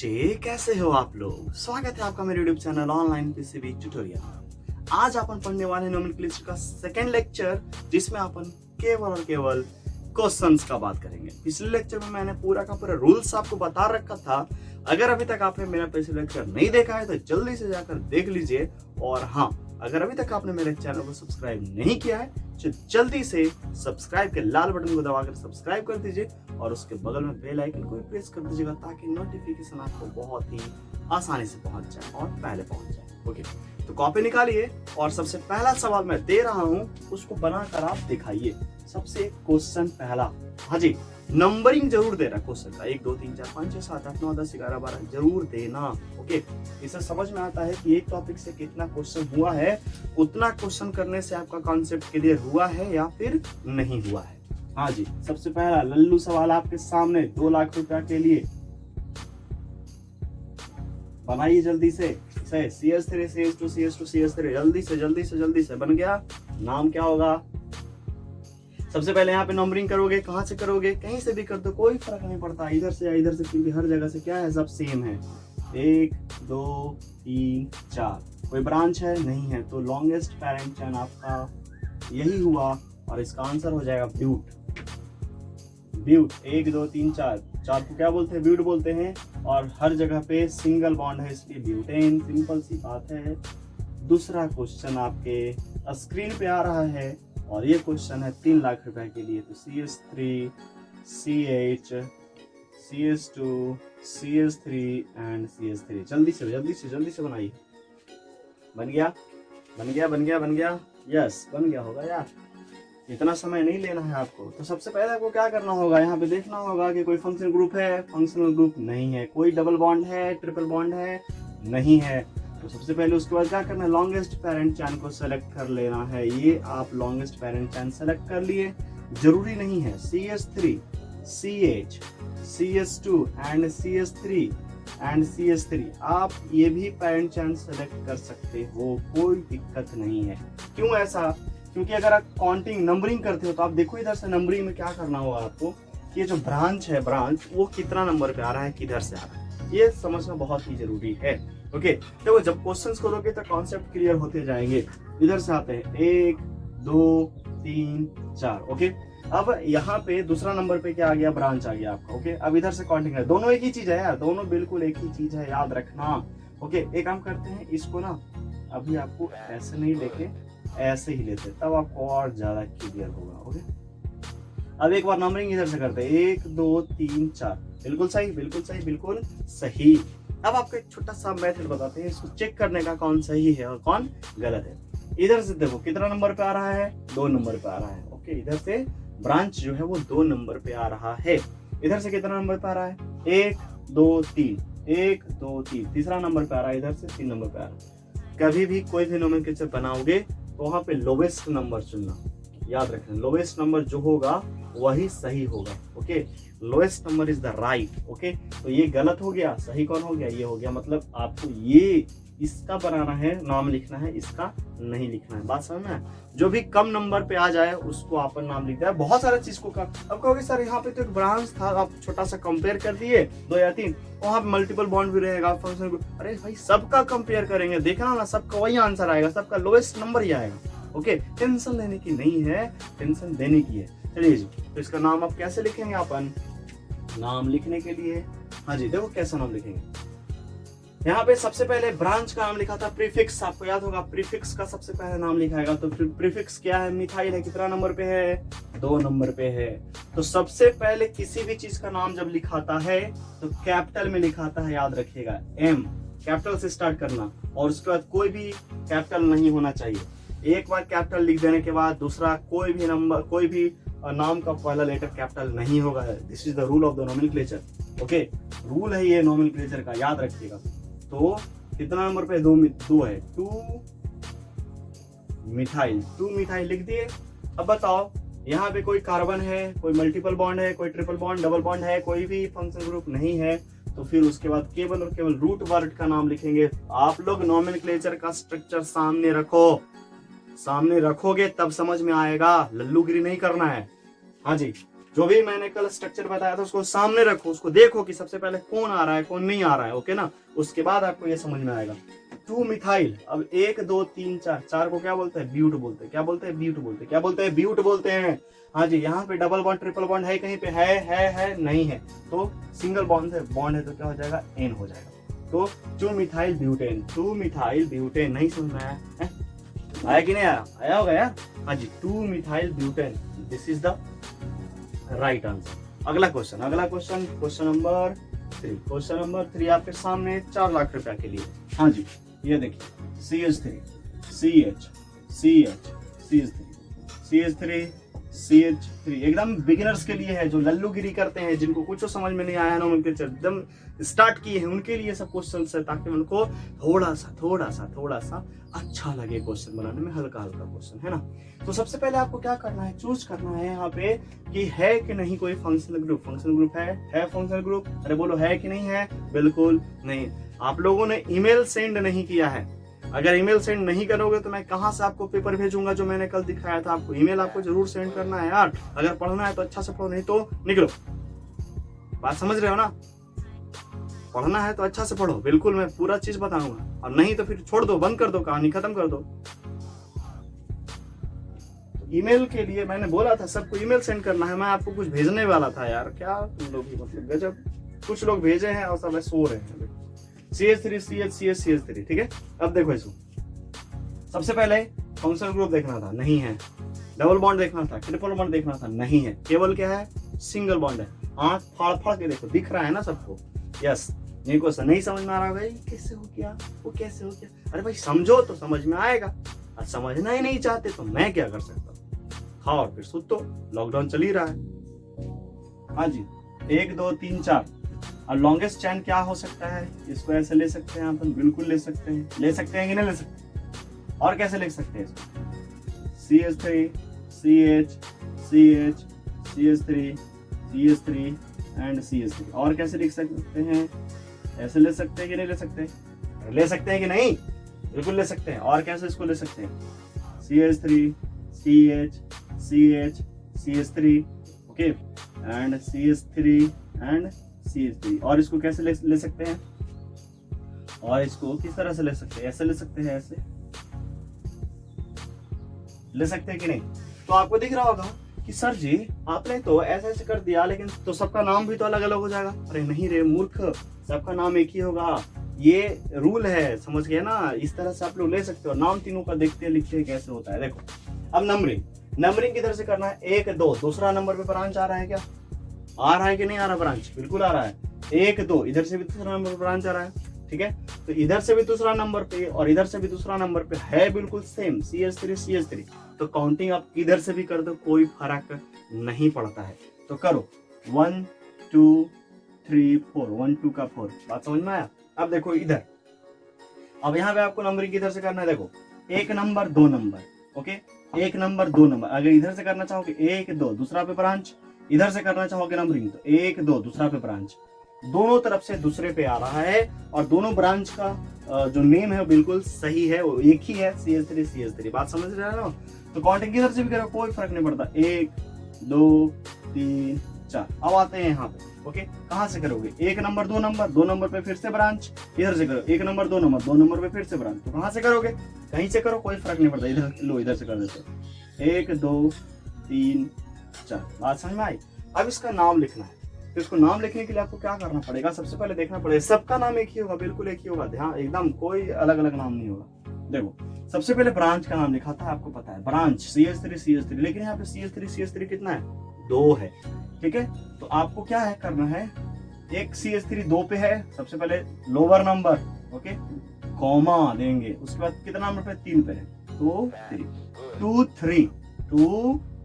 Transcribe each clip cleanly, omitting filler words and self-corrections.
बच्चे कैसे हो आप लोग। स्वागत है आपका मेरे YouTube channel online PCB tutorial. आज अपन पढ़ने वाले हैं नोमेनक्लेचर का सेकंड लेक्चर, जिसमें अपन केवल और केवल क्वेश्चंस का बात करेंगे। पिछले लेक्चर में मैंने पूरा का पूरा रूल्स आपको बता रखा था। अगर अभी तक आपने मेरा पिछले लेक्चर नहीं देखा है तो जल्दी से जाकर देख लीजिए। और हाँ, अगर अभी तक आपने मेरे चैनल को सब्सक्राइब नहीं किया है तो जल्दी से सब्सक्राइब के लाल बटन को दबाकर सब्सक्राइब कर दीजिए और उसके बगल में बेल आइकन को भी प्रेस कर दीजिएगा, ताकि नोटिफिकेशन आपको बहुत ही आसानी से पहुंच जाए और पहले पहुंच जाए। ओके, तो कॉपी निकालिए और सबसे पहला सवाल मैं दे रहा हूं, उसको बनाकर आप दिखाइए। सबसे क्वेश्चन पहला, हाँ जी, नंबरिंग जरूर दे रहा है क्वेश्चन का। 1 2 3 4 5 6 7 8 9 10 11 12 जरूर देना। ओके, इससे समझ में आता है कि एक टॉपिक से कितना क्वेश्चन हुआ है, उतना क्वेश्चन करने से आपका कॉन्सेप्ट क्लियर हुआ है या फिर नहीं हुआ है। हाँ जी, सबसे पहला लल्लू सवाल आपके सामने 2 लाख रुपया के लिए। बनाइए जल्दी से। CS3 CS2 CS2 CS3 जल्दी से बन गया। नाम क्या होगा? सबसे पहले यहाँ पे नंबरिंग करोगे। कहाँ से करोगे? कहीं से भी कर दो, कोई फर्क नहीं पड़ता, इधर से या इधर से, क्योंकि हर जगह से क्या है, सब सेम है। 1 2 3 4। कोई ब्रांच है? नहीं है। तो लॉन्गेस्ट पेरेंट चैन आपका यही हुआ और इसका आंसर हो जाएगा ब्यूट। 1 2 3 4 को क्या बोलते हैं? ब्यूट बोलते हैं। और हर जगह पे सिंगल बॉन्ड है, इसलिए ब्यूटेन। सिंपल सी बात है। दूसरा क्वेश्चन आपके स्क्रीन पे आ रहा है और ये क्वेश्चन है 3 लाख रुपए के लिए। तो CS3 CH CS2 CS3 and CS3। जल्दी से बनाइए। बन गया। यस, बन गया होगा यार, इतना समय नहीं लेना है आपको। तो सबसे पहले आपको क्या करना होगा, यहाँ पे देखना होगा कि कोई फंक्शनल ग्रुप है। फंक्शनल ग्रुप नहीं है। कोई डबल बॉन्ड है, ट्रिपल बॉन्ड है? नहीं है। तो सबसे पहले उसके बाद क्या करना है, लॉन्गेस्ट पेरेंट चैन को सेलेक्ट कर लेना है। ये आप लॉन्गेस्ट पेरेंट चैन सेलेक्ट कर लिए। जरूरी नहीं है CS3 CH CS2 and CS3 आप ये भी पेरेंट चैन सेलेक्ट कर सकते हो, कोई दिक्कत नहीं है। क्यों ऐसा? क्योंकि अगर आप काउंटिंग नंबरिंग करते हो तो आप देखो इधर से नंबरिंग में क्या करना होगा आपको, कि ये जो ब्रांच वो कितना नंबर पे आ रहा है, किधर से आ रहा है, ये समझना बहुत ही जरूरी है। ओके, देखो जब क्वेश्चंस करोगे तो कॉन्सेप्ट क्लियर होते जाएंगे। इधर से आते हैं 1 2 3 4। ओके, अब यहाँ पे दूसरा नंबर पे क्या आ गया? ब्रांच आ गया आपका। ओके, अब इधर से काउंटिंग है। दोनों एक ही चीज है यार, दोनों बिल्कुल एक ही चीज है, याद रखना। ओके, एक काम करते हैं, इसको ना अभी आपको ऐसे नहीं लेके ऐसे ही लेते, तब आपको और ज्यादा क्लियर होगा। ओके, अब एक बार नंबरिंग इधर से करते हैं 1 2 3 4। बिल्कुल सही। अब आपको एक छोटा सा मेथड बताते हैं, इसको चेक करने का कौन सही है और कौन गलत है। इधर से देखो कितना नंबर पे आ रहा है? 2 नंबर पे आ रहा है। ओके, इधर से ब्रांच जो है वो 2 नंबर पे आ रहा है। इधर से कितना नंबर पे आ रहा है? 1 2 3 तीसरा नंबर पे आ रहा है। इधर से 3 नंबर पे आ रहा है। कभी भी कोई भी नोमेनक्लेचर बनाओगे तो वहां पे लोवेस्ट नंबर चुनना, याद रखना। लोवेस्ट नंबर जो होगा वही सही होगा। Okay, lowest number is the right. Okay, तो ये गलत हो गया, सही कौन हो गया? ये हो गया। मतलब आपको ये इसका बनाना है, नाम लिखना है, इसका नहीं लिखना है। बात समझ में? जो भी कम नंबर पे आ जाए उसको आप नाम लिखता है। बहुत सारे चीज को अब कहोगे सर यहाँ पे तो एक ब्रांच था, आप छोटा सा कंपेयर कर दिए 2 या 3, वहां पे मल्टीपल बॉन्ड भी रहेगा, फंक्शन ग्रुप। अरे भाई, सबका कंपेयर करेंगे, देखना ना, सबका वही आंसर आएगा, सबका लोएस्ट नंबर ही आएगा। ओके, टेंशन लेने की नहीं है, टेंशन देने की है। चलिए जी, तो इसका नाम आप कैसे लिखेंगे? अपन नाम लिखने के लिए, हाँ जी, देखो कैसा नाम लिखेंगे। यहाँ पे सबसे पहले ब्रांच का नाम लिखा था प्रीफिक्स, आपको याद होगा, प्रीफिक्स का सबसे पहले नाम लिखाएगा। तो प्रीफिक्स क्या है? मिथाइल है। कितना नंबर पे है? 2 नंबर पे है। तो सबसे पहले किसी भी चीज का नाम जब लिखाता है तो कैपिटल में लिखाता है, याद रखिएगा। M कैपिटल से स्टार्ट करना, और उसके बाद कोई भी कैपिटल नहीं होना चाहिए। एक बार कैपिटल लिख देने के बाद दूसरा कोई भी नाम का पहला लेटर कैपिटल नहीं होगा। This is the rule of the nomenclature. Okay, rule है ये नोमेनक्लेचर का, याद रखिएगा। तो कितना नंबर पे? 2 है। 2 मिथाइल लिख दिए। अब बताओ, यहाँ पे कोई कार्बन है, कोई मल्टीपल बॉन्ड है, कोई ट्रिपल बॉन्ड, डबल बॉन्ड है, कोई भी फंक्शन ग्रुप नहीं है। तो फिर उसके बाद केवल और केवल रूट वर्ड का नाम लिखेंगे। आप लोग नोमेनक्लेचर का स्ट्रक्चर सामने रखोगे तब समझ में आएगा, लल्लूगिरी नहीं करना है। हाँ जी, जो भी मैंने कल स्ट्रक्चर बताया था उसको सामने रखो, उसको देखो कि सबसे पहले कौन आ रहा है कौन नहीं आ रहा है, ओके ना। उसके बाद आपको ये समझ में आएगा। 2 मिथाइल, अब 1 2 3 4, 4 को क्या बोलते हैं? ब्यूट बोलते हैं। क्या बोलते हैं? ब्यूट बोलते हैं। क्या बोलते हैं? ब्यूट बोलते हैं। हाँ जी, यहाँ पे डबल बॉन्ड ट्रिपल बॉन्ड है कहीं पे? है नहीं है, तो सिंगल बॉन्ड है तो क्या हो जाएगा? एन हो जाएगा। तो 2 मिथाइल ब्यूटेन, 2 मिथाइल ब्यूटेन। नहीं समझ में आया है? आया कि नहीं आया? आया होगा यार। हाँ जी, 2 methyl butane, this is the right answer. अगला question, question number 3। Question number 3 आपके सामने 4 लाख रुपया के लिए। हाँ जी, ये देखिए CH3 CH CH CH3 CH3 एकदम बिगिनर्स के लिए है, जो लल्लूगिरी करते हैं, जिनको कुछ समझ में नहीं आया ना, उनके एकदम स्टार्ट किए हैं उनके लिए सब क्वेश्चन है, ताकि उनको थोड़ा सा अच्छा लगे क्वेश्चन बनाने में, हल्का क्वेश्चन है ना। तो सबसे पहले आपको क्या करना है? चूज करना है यहाँ पे कि है कि नहीं कोई फंक्शनल ग्रुप। फंक्शनल ग्रुप है फंक्शनल ग्रुप? अरे बोलो, है कि नहीं है? बिल्कुल नहीं। आप लोगों ने ईमेल सेंड नहीं किया है। अगर ईमेल सेंड नहीं करोगे तो मैं कहां से आपको पेपर भेजूंगा जो मैंने कल दिखाया था आपको? ईमेल आपको जरूर सेंड करना है यार। अगर पढ़ना है तो अच्छा से पढ़ो, नहीं तो निकलो। बात समझ रहे हो ना? पढ़ना है तो अच्छा से पढ़ो, बिल्कुल मैं पूरा चीज बताऊंगा, और नहीं तो फिर छोड़ दो, बंद कर दो, कहानी खत्म कर दो। ईमेल के लिए मैंने बोला था सबको ईमेल सेंड करना है, मैं आपको कुछ भेजने वाला था यार। क्या तुम लोग भी मतलब गजब, कुछ लोग भेजे हैं और सब सो रहे हैं। CH3 CH3, ठीक है। अब देखो इसको, सबसे पहले फंक्शनल ग्रुप देखना था, नहीं है। डबल बॉन्ड देखना था, ट्रिपल बॉन्ड देखना था, नहीं है। केवल क्या है? सिंगल बॉन्ड है। आंख फाड़ के देखो, दिख रहा है ना सबको? यस। ये क्वेश्चन नहीं समझ में आ रहा भाई, कैसे हो गया वो, कैसे हो गया? अरे भाई समझो तो समझ में आएगा, और समझना ही नहीं चाहते तो मैं क्या कर सकता हूँ? खाओ और फिर सुतो, लॉकडाउन चल ही रहा है। हाँ जी, 1 2 3 4। और लॉन्गेस्ट चैन क्या हो सकता है? इसको ऐसे ले सकते हैं अपन, बिल्कुल ले सकते हैं। ले सकते हैं कि नहीं ले सकते? और कैसे लिख सकते हैं इसको? CH3 CH CH CH3 CH3 and CH3। और कैसे लिख सकते हैं? ऐसे ले सकते हैं कि नहीं ले सकते? ले सकते हैं कि नहीं? बिल्कुल ले सकते हैं। और कैसे इसको ले सकते हैं? CH3 CH CH CH3, okay, and CH3 and CH3। और इसको कैसे ले सकते हैं? और इसको किस तरह से ले सकते हैं? ऐसे ले सकते हैं, ऐसे ले सकते हैं कि नहीं? तो आपको दिख रहा होगा कि सर जी आपने तो ऐसे कर दिया, लेकिन तो सबका नाम भी तो अलग अलग हो जाएगा। अरे नहीं रे मूर्ख, सबका नाम एक ही होगा, ये रूल है, समझ गए ना? इस तरह से आप लोग ले सकते हो। नाम तीनों का देखते लिखते कैसे होता है, देखो। अब नंबरिंग किधर से करना है? 1 2, दूसरा नंबर पे ब्रांच आ रहा है क्या? आ रहा है कि नहीं आ रहा ब्रांच? बिल्कुल आ रहा है। 1 2, इधर से भी दूसरा नंबर ब्रांच आ रहा है, ठीक है। तो इधर से भी दूसरा नंबर पे और इधर से भी दूसरा नंबर पे है, बिल्कुल सेम, CH3। तो काउंटिंग आप किधर से भी कर दो, कोई फर्क नहीं पड़ता है। तो करो 1 2 3 4, 1 2 का 4। बात समझ में आया? अब देखो इधर, अब यहाँ पे आपको नंबरिंग किधर से करना है? देखो 1 number 2 number, okay, 1 number 2 number. अगर इधर से करना चाहोगे 1 2, दूसरा पे ब्रांच, इधर से करना चाहोगे नंबरिंग तो 1 2, दूसरा पे ब्रांच, दोनों तरफ से दूसरे पे आ रहा है, और दोनों ब्रांच का जो नेम है बिल्कुल सही है, वो एक ही है, CH3। बात समझ रहे हो ना? तो काउंटिंग किधर से भी करो कोई फर्क नहीं पड़ता। 1 2 3 4। अब आते हैं यहाँ पे, ओके। कहाँ से करोगे? 1 नंबर 2 नंबर, 2 नंबर पे फिर से ब्रांच, इधर से करो 1 नंबर 2 नंबर, 2 नंबर पे फिर से ब्रांच। तो कहाँ से करोगे? कहीं से करो, कोई फर्क नहीं पड़ता। इधर लो, इधर से कर देते 1 2 3 4। बात समझ में आई? अब इसका नाम लिखना है। तो इसको नाम लिखने के लिए आपको क्या करना पड़ेगा? सबसे पहले देखना पड़ेगा सबका नाम एक ही होगा, बिल्कुल एक ही होगा, ध्यान, एकदम कोई अलग अलग नाम नहीं होगा। देखो सबसे पहले ब्रांच का नाम लिखा था, आपको पता है ब्रांच CH3, लेकिन यहाँ पे CH3 कितना है? 2 है, ठीक है। तो आपको क्या है करना है? एक CH3 2 पे है, सबसे पहले लोअर नंबर, ओके, कॉमा देंगे, उसके बाद कितना नंबर पे? 3 पे है, 2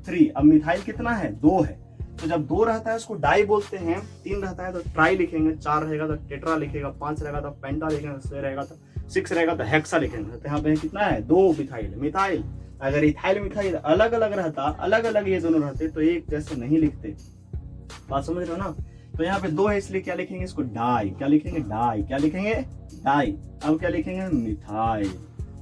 3। अब मिथाइल कितना है? 2 है। तो जब 2 रहता है उसको डाई बोलते हैं, 3 रहता है तो ट्राई लिखेंगे, 4 रहेगा तो टेट्रा लिखेगा, 5 रहेगा तो पेंटा लिखेंगे, 6 रहेगा तो 6 रहेगा तो हेक्सा लिखेंगे। तो यहाँ पे कितना है? 2 मिथाइल। अगर इथाइल मिथाइल अलग अलग रहता, अलग अलग ये दोनों रहते तो एक जैसे नहीं लिखते। बात समझ रहे हो ना? तो यहाँ पे 2 है, इसलिए क्या लिखेंगे? इसको डाई। क्या लिखेंगे? डाई। क्या लिखेंगे? डाई। अब क्या लिखेंगे? मिथाइल।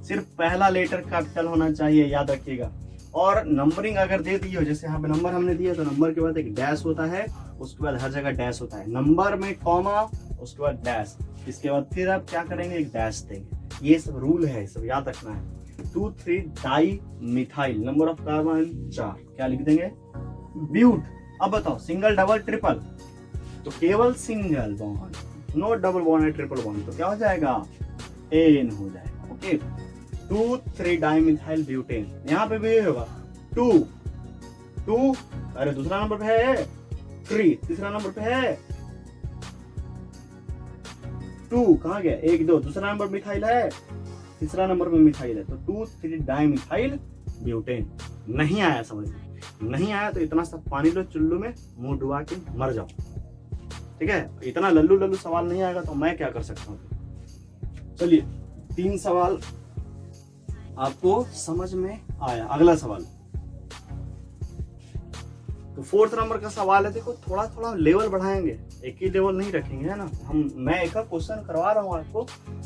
सिर्फ पहला लेटर कैपिटल होना चाहिए, याद रखिएगा। और नंबरिंग अगर दे दी हो, जैसे यहाँ पे नंबर हमने दिया तो नंबर के बाद एक डैश होता है, उसके बाद हर जगह डैश होता है, नंबर में कॉमा, उसके बाद डैश, इसके बाद फिर आप क्या करेंगे, एक डैश देंगे। ये सब रूल है, सब याद रखना है। 2,3 di methyl, number of carbon 4, क्या लिख देंगे, ब्यूट। अब बताओ सिंगल डबल ट्रिपल, तो केवल single bond, no double bond है, ट्रिपल बॉन्ड, तो क्या हो जाएगा, एन हो जाएगा। ओके, 2,3 डाइमिथाइल ब्यूटेन, यहाँ पे भी होगा 2, अरे दूसरा नंबर पे है 3, तीसरा नंबर पे है 2, कहाँ गया 1 2, दूसरा नंबर मिथाइल है, तीसरा नंबर पे मिथाइल है, तो 2,3 डाइमिथाइल ब्यूटेन। नहीं आया समझ में, नहीं आया तो इतना सा पानी लो चुल्लू में, मुंह डुबा के मर जाओ, ठीक है। इतना लल्लू लल्लू सवाल नहीं आएगा तो मैं क्या कर सकता हूँ। चलिए 3 सवाल आपको समझ में आया। अगला सवाल, तो 4th नंबर का सवाल है, देखो थोड़ा थोड़ा लेवल बढ़ाएंगे, एक ही लेवल नहीं रखेंगे, है ना। मैं एक क्वेश्चन करवा रहा हूँ आपको,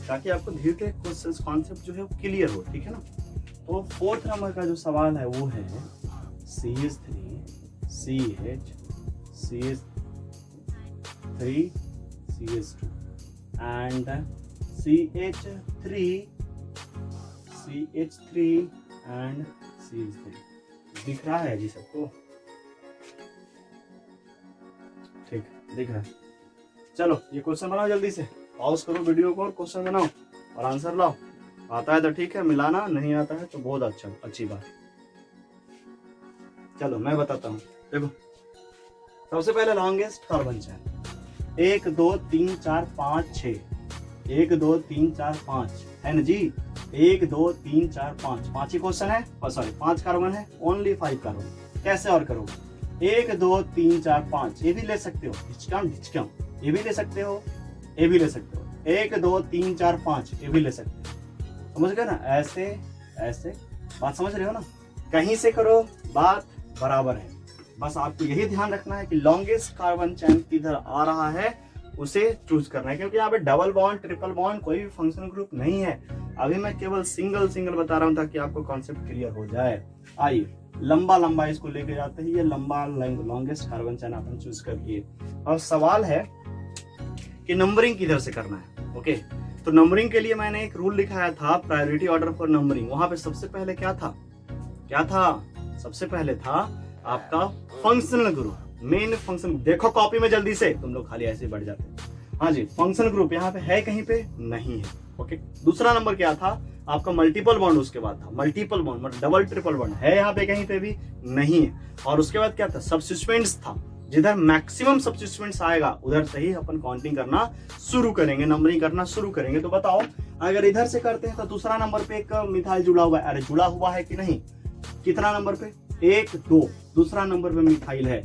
ताकि आपको धीरे धीरे क्वेश्चन कॉन्सेप्ट जो है वो क्लियर हो, ठीक है ना। तो 4th नंबर का जो सवाल है वो है CH3 CH CH3 CH2 and CH3 and CH3, दिख रहा है जी सबको, ठीक दिख रहा है। चलो ये क्वेश्चन बनाओ, जल्दी से पॉज करो वीडियो को और क्वेश्चन बनाओ और आंसर लाओ। आता है तो ठीक है, मिलाना, नहीं आता है तो बहुत अच्छी बात। चलो मैं बताता हूँ, देखो सबसे पहले लॉन्गेस्ट कार्बन चेन 1 2 3 4 5 6, 1 2 3 4 5 है ना जी, 1 2 3 4 5, 5 ही क्वेश्चन है, सॉरी 5 कार्बन है, ओनली 5 कार्बन। कैसे और करोगे, 1 2 3 4 5, ये भी ले सकते हो, ढिचक्याम, ये भी ले सकते हो, ये भी ले सकते हो, 1 2 3 4 5, ये भी ले सकते हो, समझ गए ना। ऐसे ऐसे बात समझ रहे हो ना, कहीं से करो बात बराबर है। बस आपको यही ध्यान रखना है कि लॉन्गेस्ट कार्बन चेन किधर आ रहा है उसे चूज करना है, क्योंकि यहाँ पे डबल बॉन्ड ट्रिपल बॉन्ड कोई भी फंक्शनल ग्रुप नहीं है। अभी मैं केवल सिंगल बता रहा हूँ ताकि आपको कॉन्सेप्ट क्लियर हो जाए। आइए लंबा इसको लेके जाते हैं, ये लंबा लॉन्गेस्ट कार्बन चेन अपन चूज कर लिए। और सवाल है कि नंबरिंग किधर से करना है। ओके, तो नंबरिंग के लिए मैंने एक रूल लिखाया था, प्रायोरिटी ऑर्डर फॉर नंबरिंग। वहां पे सबसे पहले क्या था, सबसे पहले था आपका फंक्शनल ग्रुप, मेन फंक्शन। देखो कॉपी में जल्दी से, तुम लोग खाली ऐसे बढ़ जाते हैं। हाँ जी, फंक्शनल ग्रुप यहाँ पे है, कहीं पे नहीं है। ओके, दूसरा नंबर क्या था आपका, मल्टीपल बॉन्ड। उसके बाद था मल्टीपल बॉन्ड, मतलब डबल ट्रिपल बॉन्ड है, यहाँ पे कहीं पे भी नहीं है। और उसके बाद क्या था, सब्स्टिट्यूएंट्स था। जिधर मैक्सिमम सब्स्टिट्यूएंट्स आएगा उधर से ही अपन काउंटिंग करना शुरू करेंगे, नंबरिंग करना शुरू करेंगे। तो बताओ अगर इधर से करते हैं तो दूसरा नंबर पे एक मिथाइल जुड़ा हुआ है, अरे जुड़ा हुआ है कि नहीं, कितना नंबर पे 1 2, दूसरा नंबर पे मिथाइल है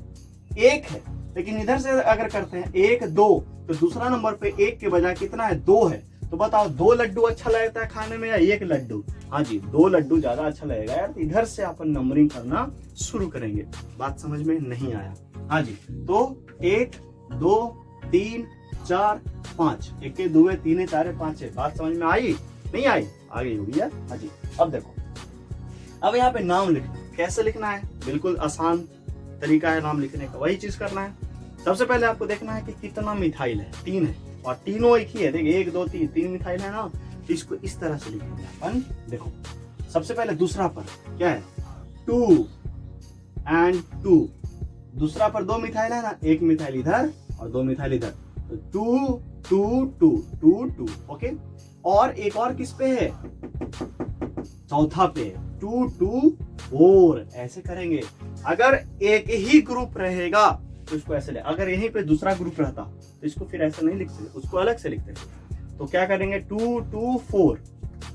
1 है। लेकिन इधर से अगर करते हैं 1 2, तो दूसरा नंबर पे 1 के बजाय कितना है, 2 है। तो बताओ 2 लड्डू अच्छा लगता है खाने में या 1 लड्डू? हाँ जी, 2 लड्डू ज्यादा अच्छा लगेगा यार। इधर से अपन नंबरिंग करना शुरू करेंगे। बात समझ में नहीं आया? हाँ जी, तो 1 2 3 4 5, 1 2 3 4 5 बात समझ में आई? नहीं आई? आ गई होगी यार। हाँ जी, अब देखो, अब यहाँ पे नाम लिखना, कैसे लिखना है, बिल्कुल आसान तरीका है नाम लिखने का, वही चीज करना है। सबसे पहले आपको देखना है कि कितना मिथाइल है, 3 है, और तीनों एक ही है। देखिए 1 2 3 मिथाइल है ना, तो इसको इस तरह से लिखेंगे अपन। देखो सबसे पहले दूसरा पर क्या है, 2 and 2, दूसरा पर 2 मिथाइल है ना, 1 मिथाइल इधर और 2 मिथाइल इधर, तो 2 2 2 2 2। ओके, और एक और किस पे है, चौथा पे 2 2 4, ऐसे करेंगे। अगर एक ही ग्रुप रहेगा तो इसको ऐसे ले, अगर यहीं पे दूसरा ग्रुप रहता तो इसको फिर ऐसे नहीं लिखते, उसको अलग से लिखते। तो क्या करेंगे, 2 2 4,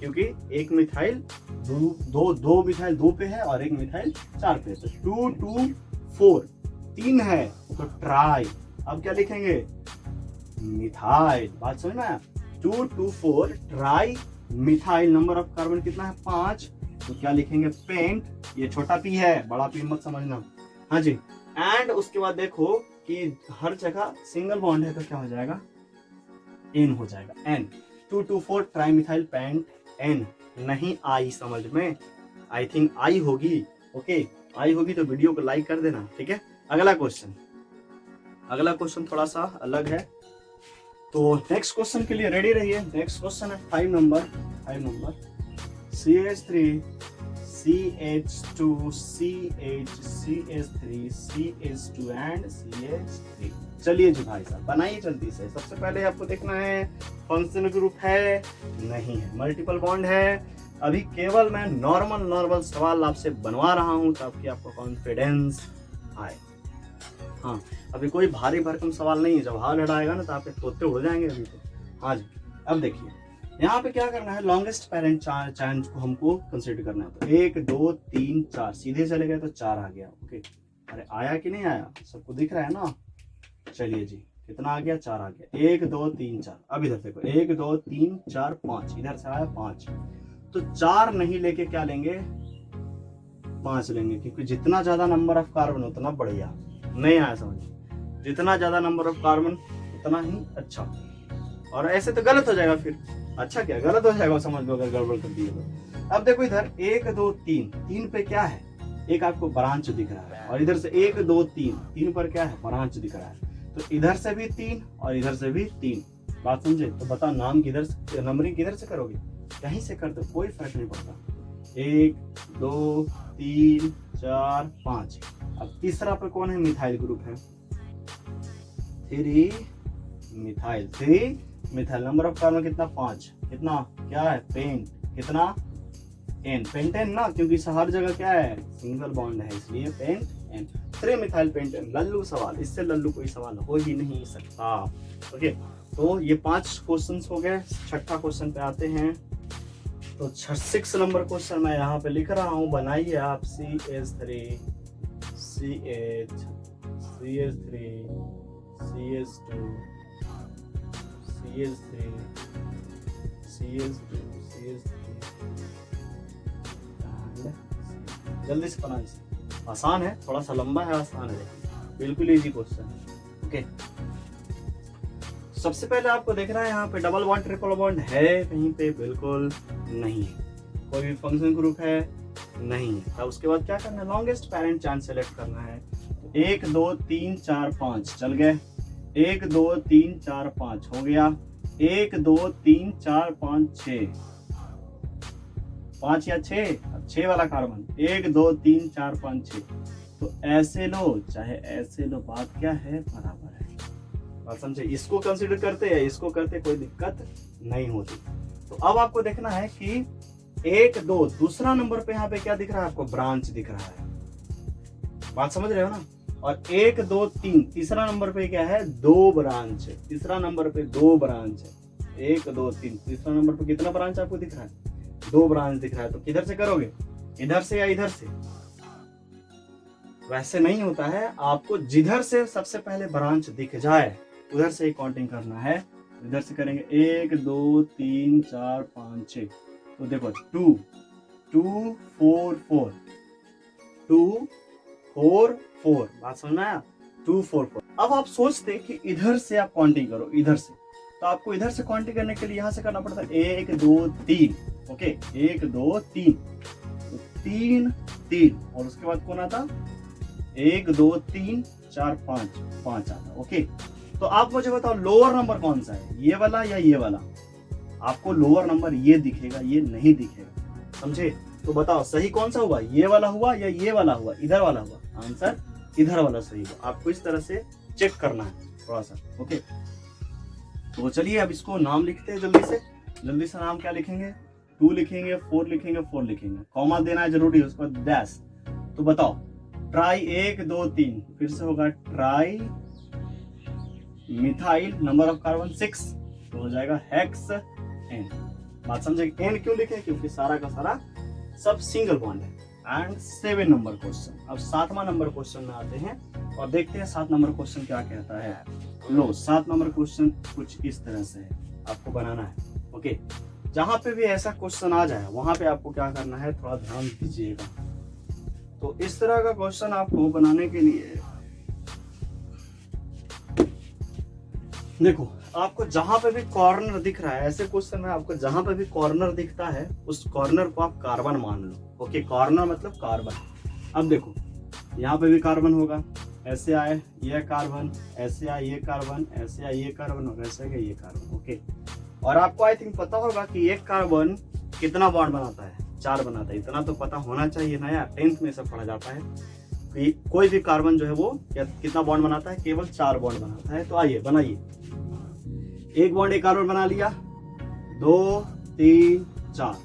क्योंकि एक मिथाइल दो मिथाइल 2 पे है और एक मिथाइल 4 पे है, तो 2 2 4, 3 है तो ट्राई। अब क्या लिखेंगे, मिथाइल। बात समझ में आया? 2 2 4 tri methyl. Number of carbon कितना है, 5, तो क्या लिखेंगे, पेंट। ये छोटा पी है, बड़ा पी मत समझना। हाँ जी, एंड उसके बाद देखो कि हर जगह सिंगल बॉन्ड है तो क्या हो जाएगा, एन हो जाएगा, ane. 2 2 4 trimethyl pentane. नहीं आई समझ में? आई थिंक आई होगी, ओके, आई होगी तो वीडियो को लाइक कर देना, ठीक है। अगला क्वेश्चन थोड़ा सा अलग है, तो नेक्स्ट क्वेश्चन के लिए रेडी रहिए। नेक्स्ट क्वेश्चन है 5 number CH3 CH2 CH CH3 CH2 and CH3। चलिए जी भाई साहब बनाइए जल्दी से। सबसे पहले आपको देखना है फंक्शनल ग्रुप है नहीं है, मल्टीपल बॉन्ड है। अभी केवल मैं नॉर्मल सवाल आपसे बनवा रहा हूं ताकि आपको कॉन्फिडेंस आए। हाँ, अभी कोई भारी भरकम सवाल नहीं है, जब हाल हटाएगा ना तो आपके तोते उड़ जाएंगे अभी तो। हाँ जी, अब देखिए यहाँ पे क्या करना है, लॉन्गेस्ट पेरेंट चाइल्ड को हमको कंसीडर करना है। तो 1 2 3 4 सीधे चले गए तो 4 आ गया। ओके, अरे आया कि नहीं आया, सबको दिख रहा है ना। चलिए जी, कितना आ गया, 4 आ गया। 1 2 3 4। अब इधर देखो 1 2 3 4 5, इधर से आया 5। तो 4 नहीं लेके क्या लेंगे, 5 लेंगे, क्योंकि जितना ज्यादा नंबर ऑफ कार्बन उतना बढ़िया। नहीं आया समझ, जितना ज्यादा नंबर ऑफ कार्बन उतना ही अच्छा। और ऐसे तो गलत हो जाएगा, फिर अच्छा क्या गलत हो जाएगा समझ लो अगर गड़बड़ कर दिए तो। अब देखो इधर 1 2 3, 3 पे क्या है, एक आपको ब्रांच दिख रहा है, और इधर से 1 2 3, 3 पर क्या है, ब्रांच दिख रहा है। तो इधर से भी 3 और इधर से भी 3। बात समझे। तो बताओ नाम किधर से, नंबरिंग किधर से करोगे, कहीं से कर दो, कोई फर्क नहीं पड़ता। 1 2 3 4 5। अब तीसरा पे कौन है, मिथाइल ग्रुप है, 3 मिथाइल। नंबर ऑफ कार्बन कितना, 5। कितना क्या है, पेंट, कितना एन, पेंटेन ना, क्योंकि हर जगह क्या है, सिंगल बॉन्ड है, इसलिए पेंट एन। 3 methyl pentane. लल्लू सवाल, इससे लल्लू कोई सवाल हो ही नहीं सकता। ओके, तो ये 5 क्वेश्चंस हो गए। छठा क्वेश्चन पे आते हैं। तो 6 नंबर क्वेश्चन मैं यहाँ पे लिख रहा हूँ, बनाइए आप। CH3 CH CH3 CH2 CH3 CH2 CH3। जल्दी से बनाइए, आसान है, थोड़ा सा लंबा है, आसान है, बिल्कुल इजी क्वेश्चन। ओके, सबसे पहले आपको देखना है यहाँ पे डबल बॉन्ड ट्रिपल बॉन्ड है कहीं पे, बिल्कुल नहीं है। कोई भी फंक्शन ग्रुप है नहीं है। तब उसके बाद क्या करना है, लॉन्गेस्ट पेरेंट चाइल्ड सेलेक्ट करना है। 1 2 3 4 5 चल गए, 1 2 3 4 5 हो गया, 1 2 3 4 5 6, 5 या 6, 6 वाला कार्बन, 1 2 3 4 5 6। तो ऐसे लो चाहे ऐसे लो, बात क्या है, बराबर है। बात समझे, इसको कंसीडर करते हैं, इसको करते, कोई दिक्कत नहीं होती। तो अब आपको देखना है कि 1 2 दूसरा नंबर पे यहाँ पे क्या दिख रहा है आपको, ब्रांच दिख रहा है। बात समझ रहे हो ना। और 1 2 3 तीसरा नंबर पे क्या है, 2 ब्रांच है। तीसरा नंबर पे 2 ब्रांच है। 1 2 3 तीसरा नंबर पे कितना ब्रांच आपको दिख रहा है, 2 ब्रांच दिख रहा है। तो किधर से करोगे, इधर से या इधर से। वैसे नहीं होता है, आपको जिधर से सबसे पहले ब्रांच दिख जाए उधर से ही काउंटिंग करना है। इधर से करेंगे 1 2 3 4 5 6। तो देखो 2 2 4 4 2 4 4। बात समझ आया, 2 4 4। अब आप सोचते कि इधर से आप काउंटिंग करो, इधर से। तो आपको इधर से काउंटिंग करने के लिए यहाँ से करना पड़ता है 1 2 3। ओके, 1 2 3, 3 3, और उसके बाद कौन आता, 1 2 3 4 5 5 आता। ओके, तो आप मुझे बताओ लोअर नंबर कौन सा है, ये वाला या ये वाला। आपको लोअर नंबर ये दिखेगा, ये नहीं दिखेगा, समझे। तो बताओ सही कौन सा हुआ, ये वाला हुआ या ये वाला हुआ, इधर वाला हुआ। आंसर इधर वाला सही हुआ। आपको इस तरह से चेक करना है थोड़ा सा। ओके, तो चलिए अब इसको नाम लिखते हैं जल्दी से नाम क्या लिखेंगे, 2 लिखेंगे, 4 लिखेंगे, 4 लिखेंगे, कॉमा देना है जरूरी है, उसके बाद डैश। तो बताओ ट्राई 1 2 3, फिर से होगा tri methyl, number of carbon 6, तो हो जाएगा हेक्स एन। बात समझे, एन क्यों लिखे, क्योंकि सारा का सारा सब सिंगल बॉन्ड है। And 7 number question. अब 7वां नंबर क्वेश्चन में आते हैं और देखते हैं 7 नंबर क्वेश्चन क्या कहता है। लो 7 नंबर क्वेश्चन कुछ इस तरह से है, आपको बनाना है। ओके, जहां पे भी ऐसा क्वेश्चन आ जाए वहां पे आपको क्या करना है, थोड़ा ध्यान दीजिएगा। तो इस तरह का क्वेश्चन आपको बनाने के लिए देखो, आपको जहां पे भी कॉर्नर दिख रहा है, ऐसे क्वेश्चन में आपको जहां पे भी कॉर्नर दिखता है उस कॉर्नर को आप कार्बन मान लो। ओके, कॉर्नर मतलब कार्बन। अब देखो यहाँ पे भी कार्बन होगा, ऐसे आए ये कार्बन, ऐसे आए ये कार्बन, ऐसे आए ये कार्बन और ऐसे आए ये कार्बन। ओके, और आपको आई थिंक पता होगा कि एक कार्बन कितना बॉन्ड बनाता है, 4 बनाता है। इतना तो पता होना चाहिए ना यार, 10th में सब पढ़ा जाता है कि कोई भी कार्बन जो है वो कितना बॉन्ड बनाता है, केवल 4 बॉन्ड बनाता है। तो आइए बनाइए, एक बॉन्ड एक कार्बन बना लिया, 2 3 4,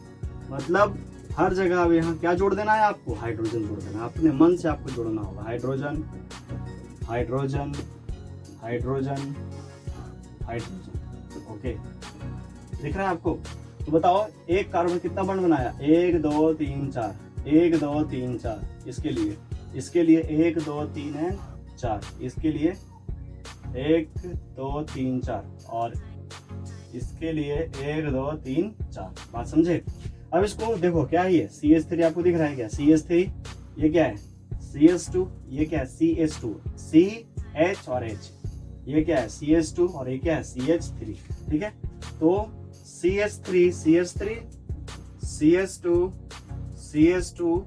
मतलब हर जगह अब यहाँ क्या जोड़ देना है आपको, हाइड्रोजन जोड़ देना है। अपने मन से आपको जोड़ना होगा, hydrogen hydrogen hydrogen hydrogen. Okay, दिख रहा है आपको? तो बताओ एक कार्बन कितना बॉन्ड बनाया, 1 2 3 4, 1 2 3 4। इसके लिए 1 2 3 एंड 4, इसके लिए 1 2 3 4 और इसके लिए 1 2 3 4। बात समझे? अब इसको देखो क्या है ये CH3 आपको दिख रहा है क्या, CH3 ये क्या है CH2, ये क्या है CH2, CH और H, ये क्या है CH2 और ये क्या है CH3। ठीक है, तो CH3 CH3 CH2 CH2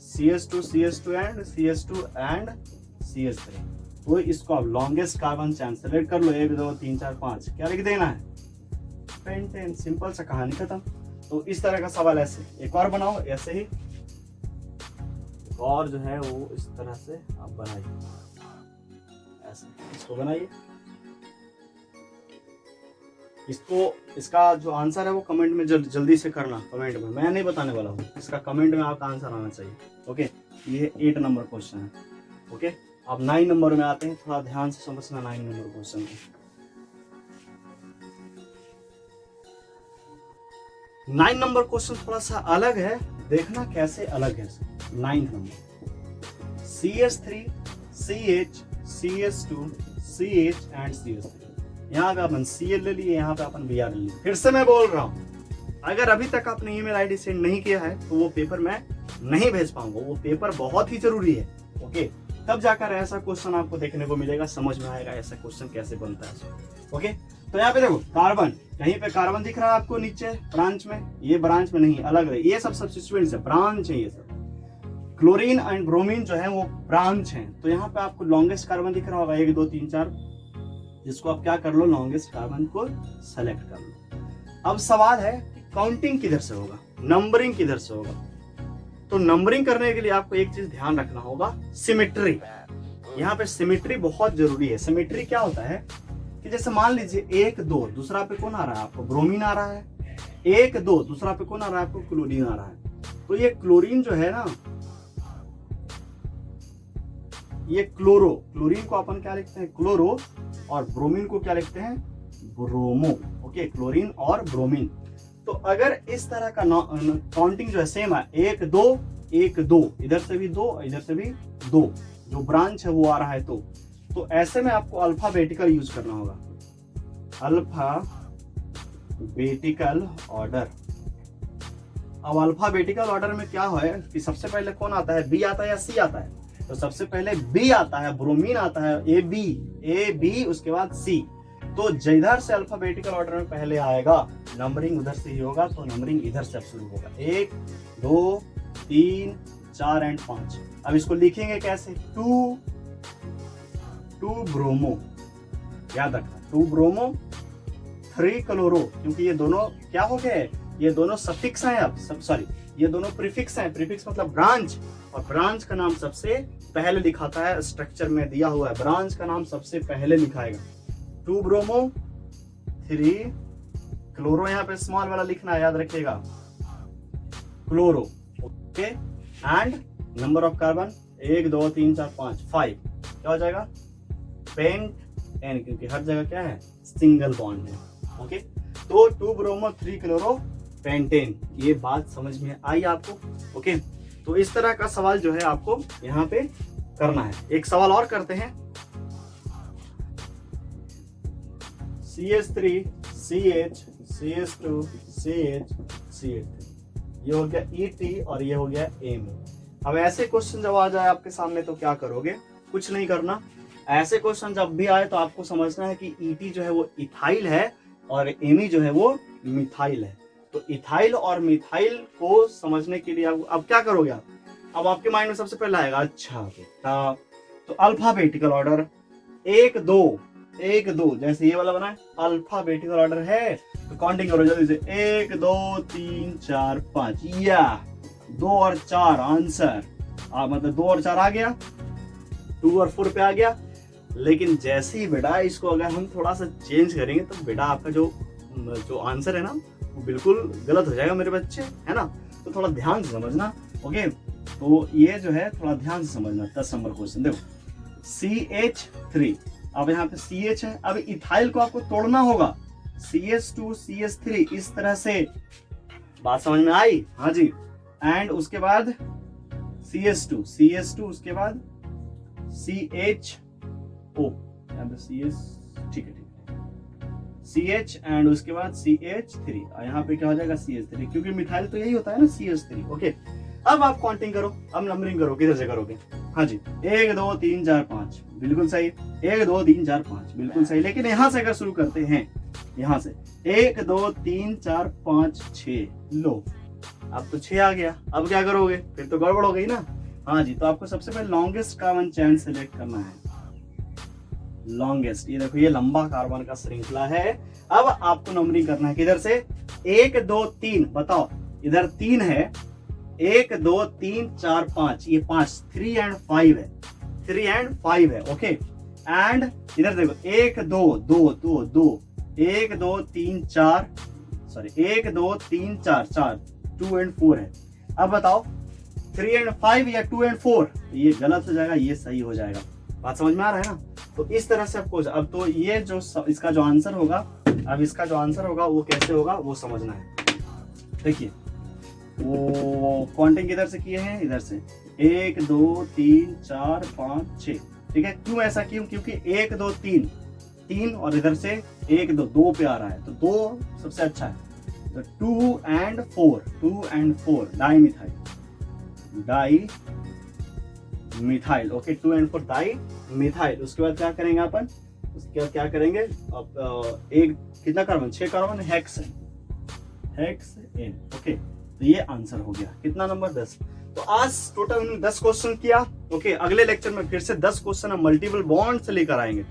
CH2 CH2 and CH2 and CH3। तो इसको आप लॉन्गेस्ट कार्बन चेन सेलेक्ट कर लो, 1 2 3 4 5, क्या लिख देना है, पेंटेन। सिंपल सा कहानी खत्म। तो इस तरह का सवाल ऐसे एक और बनाओ, ऐसे ही एक और जो है वो इस तरह से आप बनाइए, ऐसे इसको बनाइए। इसको इसका जो आंसर है वो कमेंट में जल्दी से करना, कमेंट में, मैं नहीं बताने वाला हूँ, इसका कमेंट में आपका आंसर आना चाहिए। ओके, ये 8 नंबर क्वेश्चन है। ओके, अब 9 नंबर में आते हैं, थोड़ा ध्यान से समझना 9 नंबर क्वेश्चन को। 9 नंबर क्वेश्चन थोड़ा सा अलग है, देखना कैसे अलग है। 9th number, CH3 CH CH2 CH and CH3। यहाँ पे अपन Cl ले लिए, यहाँ पे अपन Br ले लिए। फिर से मैं बोल रहा हूँ, अगर अभी तक आपने ईमेल आईडी सेंड नहीं किया है तो वो पेपर मैं नहीं भेज पाऊंगा, वो पेपर बहुत ही जरूरी है। ओके, तब जाकर ऐसा क्वेश्चन आपको देखने को मिलेगा, समझ में आएगा ऐसा क्वेश्चन कैसे बनता है। ओके, तो यहाँ पे देखो कार्बन, कहीं पे कार्बन दिख रहा है आपको नीचे ब्रांच में, ये ब्रांच में नहीं, अलग है, ये सब सब्स्टिट्यूएंट्स है, ब्रांच है ये सब। क्लोरीन एंड ब्रोमीन जो है वो ब्रांच है। तो यहाँ पे आपको लॉन्गेस्ट कार्बन दिख रहा होगा 1 2 3 4, जिसको आप क्या कर लो, लॉन्गेस्ट कार्बन को सेलेक्ट कर लो। अब सवाल है कि काउंटिंग किधर से होगा, नंबरिंग किधर से होगा। तो नंबरिंग करने के लिए आपको एक चीज ध्यान रखना होगा, सिमेट्री। यहाँ पे सिमेट्री बहुत जरूरी है। सिमेट्री क्या होता है कि जैसे मान लीजिए 1 2, दूसरा पे कौन आ रहा है आपको, ब्रोमीन आ रहा है, 1 2, दूसरा पे कौन आ रहा है आपको, क्लोरीन आ रहा है। तो ये क्लोरीन जो है ना, ये क्लोरीन को अपन क्या लिखते हैं, क्लोरो, और ब्रोमीन को क्या लिखते हैं, ब्रोमो। ओके, क्लोरीन और ब्रोमीन। तो अगर इस तरह का काउंटिंग जो है सेम है, 1 2 1 2, इधर से भी 2 इधर से भी 2, जो ब्रांच है वो आ रहा है, तो ऐसे में आपको अल्फाबेटिकल यूज करना होगा, अल्फाबेटिकल ऑर्डर। अब अल्फाबेटिकल ऑर्डर में क्या है कि सबसे पहले कौन आता है, बी आता है या सी आता है। तो सबसे पहले बी आता है, ब्रोमीन आता है, ए बी, उसके बाद सी। तो जिधर से अल्फाबेटिकल ऑर्डर में पहले आएगा, नंबरिंग उधर से ही होगा, तो नंबरिंग इधर से शुरू होगा, 1 2 3 4 एंड 5। अब इसको लिखेंगे कैसे, 2 ब्रोमो, याद रखना, 2 ब्रोमो 3 क्लोरो, क्योंकि ये दोनों क्या हो गए, ये दोनों सफिक्स हैं, अब सब सॉरी ये दोनों प्रीफिक्स हैं। प्रीफिक्स मतलब ब्रांच, और ब्रांच का नाम सबसे पहले लिखाता है, स्ट्रक्चर में दिया हुआ है, ब्रांच का नाम सबसे पहले लिखाएगा। 2 ब्रोमो 3 क्लोरो, यहाँ पे स्मॉल वाला लिखना है, याद रखिएगा, chloro. Okay, and number of carbon 1 2 3 4 5 5, क्या हो जाएगा, पेंट एन, क्योंकि हर जगह क्या है, सिंगल बॉन्ड है। ओके, तो 2 ब्रोमो 3 क्लोरो पेंटेन। ये बात समझ में आई आपको? ओके, तो इस तरह का सवाल जो है आपको यहाँ पे करना है। एक सवाल और करते हैं, CH3 CH CH2 CH CH3, ये हो गया ET और ये हो गया M। अब ऐसे क्वेश्चन जब आ जाए आपके सामने तो क्या करोगे, कुछ नहीं करना। ऐसे क्वेश्चन जब भी आए तो आपको समझना है कि ET जो है वो इथाइल है और Me जो है वो मिथाइल है। तो इथाइल और मिथाइल को समझने के लिए अब क्या करोगे आप, अब आपके माइंड में सबसे पहले आएगा अच्छा बेटा, तो अल्फाबेटिकल ऑर्डर 1 2 1 2 जैसे ये वाला बना है अल्फाबेटिकल ऑर्डर है, तो काउंटिंग करो जल्दी से 1 2 3 4 5 या 2 और 4 आंसर, मतलब 2 और 4 आ गया, 2 और 4 पे आ गया। लेकिन जैसे ही बेटा इसको अगर हम थोड़ा सा चेंज करेंगे तो बेटा आपका जो आंसर है ना वो बिल्कुल गलत हो जाएगा मेरे बच्चे, है ना। तो थोड़ा ध्यान से समझना, ओके। तो ये जो है थोड़ा ध्यान से समझना। 10 नंबर क्वेश्चन देखो, CH3, अब यहाँ पे CH है, अब इथाइल को आपको तोड़ना होगा, CH2 CH3 इस तरह से, बात समझ में आई? हाँ जी। एंड उसके बाद CH2 उसके बाद CHO, यहाँ पे CH, ठीक है CH एंड उसके बाद CH3, यहाँ पे क्या हो जाएगा CH3, क्योंकि मिथाइल तो यही होता है ना CH3, ओके। अब आप काउंटिंग करो, अब नंबरिंग करो, किधर से करोगे? हाँ जी, 1 2 3 4 5 बिल्कुल सही, 1 2 3 4 5 बिल्कुल सही। लेकिन यहाँ से अगर शुरू करते हैं, यहाँ से 1 2 3 4 5 6, लो अब तो 6 आ गया, अब क्या करोगे? फिर तो गड़बड़ हो गई ना। हाँ जी, तो आपको सबसे पहले लॉन्गेस्ट कार्बन चेन सेलेक्ट करना है, लॉन्गेस्ट। ये देखो ये लंबा कार्बन का श्रृंखला है। अब आपको नंबरिंग करना है किधर से? 1 2 3, बताओ इधर 3 है, 1 2 3 4 5, ये 5, 3 एंड 5 है, 3 एंड 5 है, ओके। एंड इधर देखो 1 2 2 2 2, 1 2 3 4, सॉरी 1 2 3 4 4, 2 एंड 4 है। अब बताओ 3 एंड 5 या 2 एंड 4, ये गलत हो जाएगा, ये सही हो जाएगा। बात समझ में आ रहा है ना? तो इस तरह से आपको, अब तो ये जो इसका जो आंसर होगा, अब इसका जो आंसर होगा वो कैसे होगा वो समझना है। देखिए वो काउंटिंग किधर से किए हैं? इधर से 1 2 3 4 5 6, ठीक है। क्यों ऐसा क्यों? क्योंकि 1 2 3 3 और इधर से 1 2 2 पे आ रहा है, तो 2 सबसे अच्छा है। तो 2 and 4 di methyl, okay, 2 and 4 di methyl. उसके बाद क्या करेंगे अपन? उसके बाद क्या करेंगे? अब एक कितना कार्बन? 6 carbon, hexane, okay. तो ये आंसर हो गया। कितना नंबर? 10। तो आज टोटल हमने 10 क्वेश्चन किया, ओके। अगले लेक्चर में फिर से 10 क्वेश्चन हम मल्टीपल बॉन्ड से लेकर आएंगे,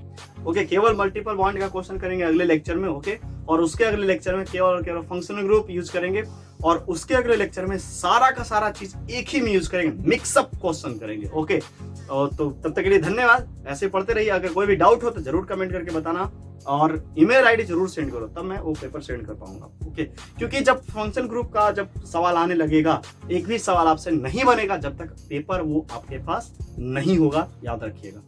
ओके। केवल मल्टीपल बॉन्ड का क्वेश्चन करेंगे अगले लेक्चर में, ओके। और उसके अगले लेक्चर में केवल फंक्शनल ग्रुप यूज करेंगे, और उसके अगले लेक्चर में सारा का सारा चीज एक ही में यूज करेंगे, मिक्सअप क्वेश्चन करेंगे, ओके। तो तब तक के लिए धन्यवाद। ऐसे पढ़ते रहिए। अगर कोई भी डाउट हो तो जरूर कमेंट करके बताना, और ईमेल आईडी जरूर सेंड करो, तब मैं वो पेपर सेंड कर पाऊंगा, ओके। क्योंकि जब फंक्शन ग्रुप का जब सवाल आने लगेगा, एक भी सवाल आपसे नहीं बनेगा जब तक पेपर वो आपके पास नहीं होगा, याद रखिएगा।